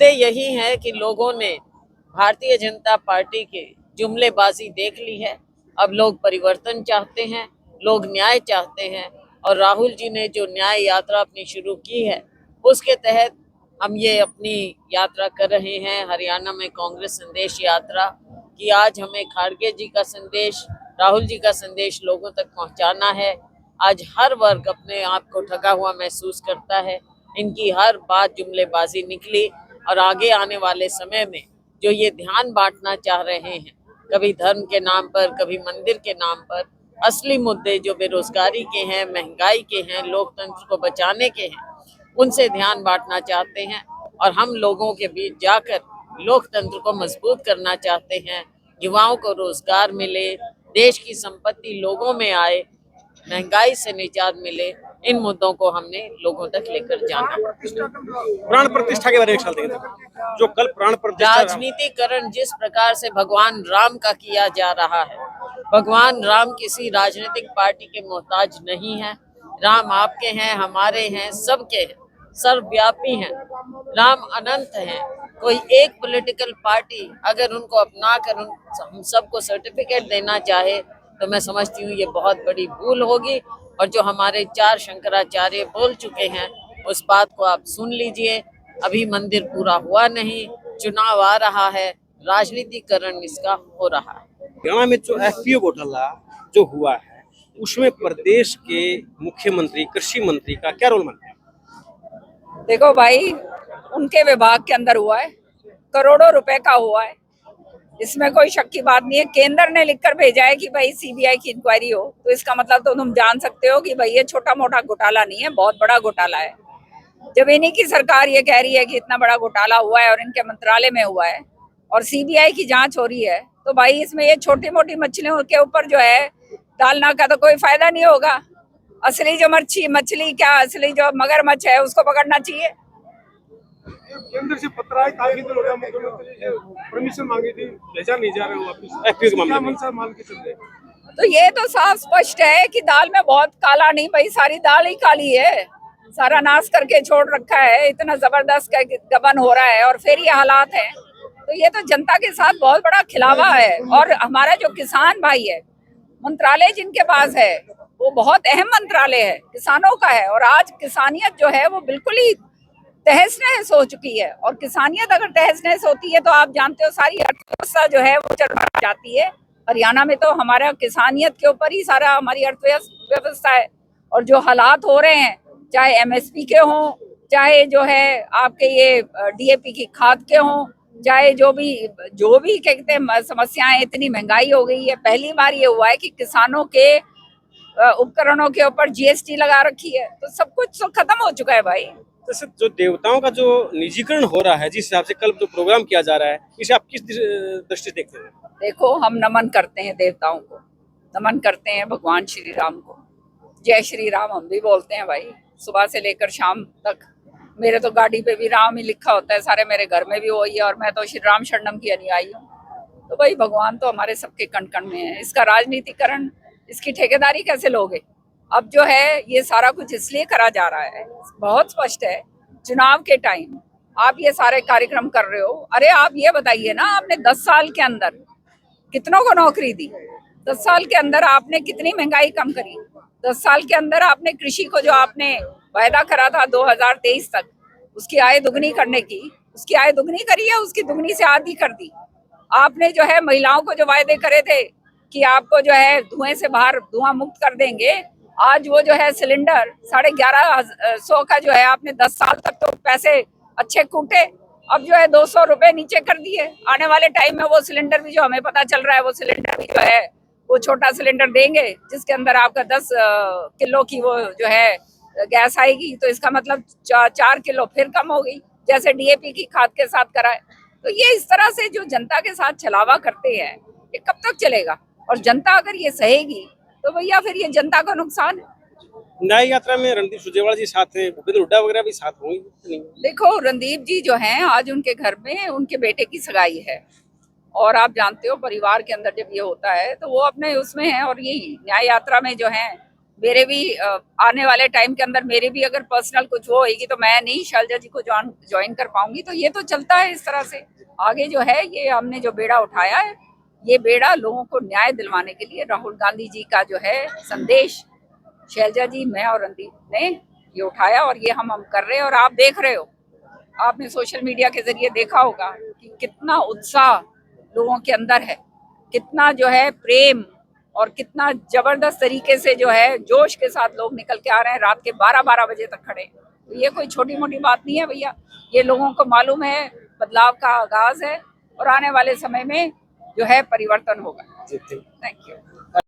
मुद्दे यही हैं कि लोगों ने भारतीय जनता पार्टी के जुमलेबाजी देख ली है। अब लोग परिवर्तन चाहते हैं, लोग न्याय चाहते हैं। और राहुल जी ने जो न्याय यात्रा अपनी शुरू की है, उसके तहत हम ये अपनी यात्रा कर रहे हैं हरियाणा में कांग्रेस संदेश यात्रा, कि आज हमें खाड़गे जी का संदेश, राहुल जी का संदेश लोगों तक पहुंचाना है। आज हर वर्ग अपने आप को ठगा हुआ महसूस करता है। इनकी हर बात जुमलेबाजी निकली, और आगे आने वाले समय में जो ये ध्यान बांटना चाह रहे हैं, कभी धर्म के नाम पर, कभी मंदिर के नाम पर, असली मुद्दे जो बेरोजगारी के हैं, महंगाई के हैं, लोकतंत्र को बचाने के हैं, उनसे ध्यान बांटना चाहते हैं। और हम लोगों के बीच जाकर लोकतंत्र को मजबूत करना चाहते हैं। युवाओं को रोजगार मिले, देश की संपत्ति लोगों में आए, महंगाई से निजात मिले। इन मुद्दों को हमने लोगों तक लेकर जाना। प्राण प्रतिष्ठा के बारे में ख्याल देंगे जो कल प्राण प्रतिष्ठा राजनीतिकरण जिस प्रकार से भगवान राम का किया जा रहा है, भगवान राम किसी राजनीतिक पार्टी के मोहताज नहीं है। राम आपके हैं, हमारे हैं, सबके हैं, सर्वव्यापी हैं। राम अनंत हैं। कोई एक पॉलिटिकल पार्टी अगर उनको अपना कर हम सबको सर्टिफिकेट देना चाहे, तो मैं समझती हूँ ये बहुत बड़ी भूल होगी। और जो हमारे 4 शंकराचार्य बोल चुके हैं, उस बात को आप सुन लीजिए। अभी मंदिर पूरा हुआ नहीं, चुनाव आ रहा है, राजनीतिकरण इसका हो रहा है। हरियाणा में जो एफपीओ घोटाला जो हुआ है, उसमें प्रदेश के मुख्यमंत्री, कृषि मंत्री का क्या रोल मानते हैं? देखो भाई, उनके विभाग के अंदर हुआ है, करोड़ों रुपए का हुआ है, इसमें कोई शक की बात नहीं है। केंद्र ने लिखकर भेजा है कि भाई सीबीआई की इंक्वायरी हो, तो इसका मतलब तो तुम जान सकते हो कि भाई ये छोटा मोटा घोटाला नहीं है, बहुत बड़ा घोटाला है। जब इन्हीं की सरकार ये कह रही है कि इतना बड़ा घोटाला हुआ है और इनके मंत्रालय में हुआ है और सीबीआई की जांच हो रही है, तो भाई इसमें ये छोटी मोटी मछलियों के ऊपर जो है डालना का तो कोई फायदा नहीं होगा। असली जो मछली क्या, असली जो मगरमच्छ है उसको पकड़ना चाहिए। केंद्र से पत्र आया, काफी दिन हो गया, मुख्यमंत्री से परमिशन मांगी थी, भेजा नहीं जा रहे हो वापस। एफपीओ के मामले में मंशा मान के चल रहे। तो ये तो साफ स्पष्ट है कि दाल में बहुत काला नहीं, भाई सारी दाल ही काली है, सारा नाश करके छोड़ रखा है। इतना जबरदस्त गबन हो रहा है और फिर ये हालात हैं, तो ये तो जनता के साथ बहुत बड़ा खिलावा है। और हमारा जो किसान भाई है, मंत्रालय जिनके पास है वो बहुत अहम मंत्रालय है, किसानों का है। और आज किसानियत जो है वो बिल्कुल ही तहस नहस हो चुकी है। और किसानियत अगर तहस नहस होती है तो आप जानते हो सारी अर्थव्यवस्था जो है वो चढ़ जाती है। हरियाणा में तो हमारा किसानियत के ऊपर ही सारा हमारी अर्थव्यवस्था है। और जो हालात हो रहे हैं, चाहे एमएसपी के हों, चाहे जो है आपके ये डीएपी की खाद के हों, चाहे जो भी कहते हैं समस्याएं, इतनी महंगाई हो गई है। पहली बार ये हुआ है कि किसानों के उपकरणों के ऊपर जीएसटी लगा रखी है, तो सब कुछ तो खत्म हो चुका है भाई। जैसे जो देवताओं का जो निजीकरण हो रहा है, जिस हिसाब से कल जो प्रोग्राम किया जा रहा है, इसे आप किस दृष्टि से देखते हैं? देखो, हम नमन करते हैं देवताओं को, नमन करते हैं भगवान श्री राम को। जय श्री राम हम भी बोलते हैं भाई, सुबह से लेकर शाम तक। मेरे तो गाड़ी पे भी राम ही लिखा होता है, सारे मेरे घर में भी वही है, और मैं तो श्री राम शरणम की अनुयायी हूँ। तो भाई भगवान तो हमारे सबके कण कण में है। इसका राजनीतिकरण, इसकी ठेकेदारी कैसे लोगे? अब जो है ये सारा कुछ इसलिए करा जा रहा है, बहुत स्पष्ट है। चुनाव के टाइम आप ये सारे कार्यक्रम कर रहे हो। अरे आप ये बताइए ना, आपने 10 साल के अंदर कितनों को नौकरी दी? 10 साल के अंदर आपने कितनी महंगाई कम करी? 10 साल के अंदर आपने कृषि को जो आपने वायदा करा था 2023 तक, उसकी आय दुगनी करने की, उसकी आय दुगनी करी है, उसकी दुगनी से आधी कर दी। आपने जो है महिलाओं को जो वायदे करे थे कि आपको जो है धुएं से बाहर, धुआं मुक्त कर देंगे, आज वो जो है सिलेंडर 11,500 का जो है आपने 10 साल तक तो पैसे अच्छे कूटे, अब जो है 200 रुपए नीचे कर दिए। आने वाले टाइम में वो सिलेंडर भी जो हमें पता चल रहा है, वो सिलेंडर भी जो है वो छोटा सिलेंडर देंगे जिसके अंदर आपका 10 किलो की वो जो है गैस आएगी। तो इसका मतलब 4 किलो फिर कम हो गई, जैसे डीएपी की खाद के साथ कराए। तो ये इस तरह से जो जनता के साथ छलावा करते हैं, ये कब तक चलेगा? और जनता अगर ये सहेगी तो भैया फिर ये जनता का नुकसान है। न्याय यात्रा में रणदीप सुरजेवाला जी साथ हैं, भूपेंद्र हुड्डा वगैरह भी साथ होंगे? देखो, रणदीप जी जो हैं, आज उनके घर में उनके बेटे की सगाई है, और आप जानते हो परिवार के अंदर जब ये होता है तो वो अपने उसमें है। और यही न्याय यात्रा में जो है मेरे भी आने वाले टाइम के अंदर मेरे भी अगर पर्सनल कुछ वो होगी तो मैं नहीं शैलजा जी को ज्वाइन कर पाऊंगी। तो ये तो चलता है इस तरह से। आगे जो है ये हमने जो बेड़ा उठाया है, ये बेड़ा लोगों को न्याय दिलवाने के लिए राहुल गांधी जी का जो है संदेश, शैलजा जी, मैं और रणदीप ने ये उठाया और ये हम कर रहे हैं। और आप देख रहे हो, आपने सोशल मीडिया के जरिए देखा होगा कि कितना उत्साह लोगों के अंदर है, कितना जो है प्रेम और कितना जबरदस्त तरीके से जो है जोश के साथ लोग निकल के आ रहे हैं। रात के 12-12 बजे तक खड़े। तो ये कोई छोटी मोटी बात नहीं है भैया, ये लोगों को मालूम है बदलाव का आगाज है और आने वाले समय में जो है परिवर्तन होगा। जी, थैंक यू।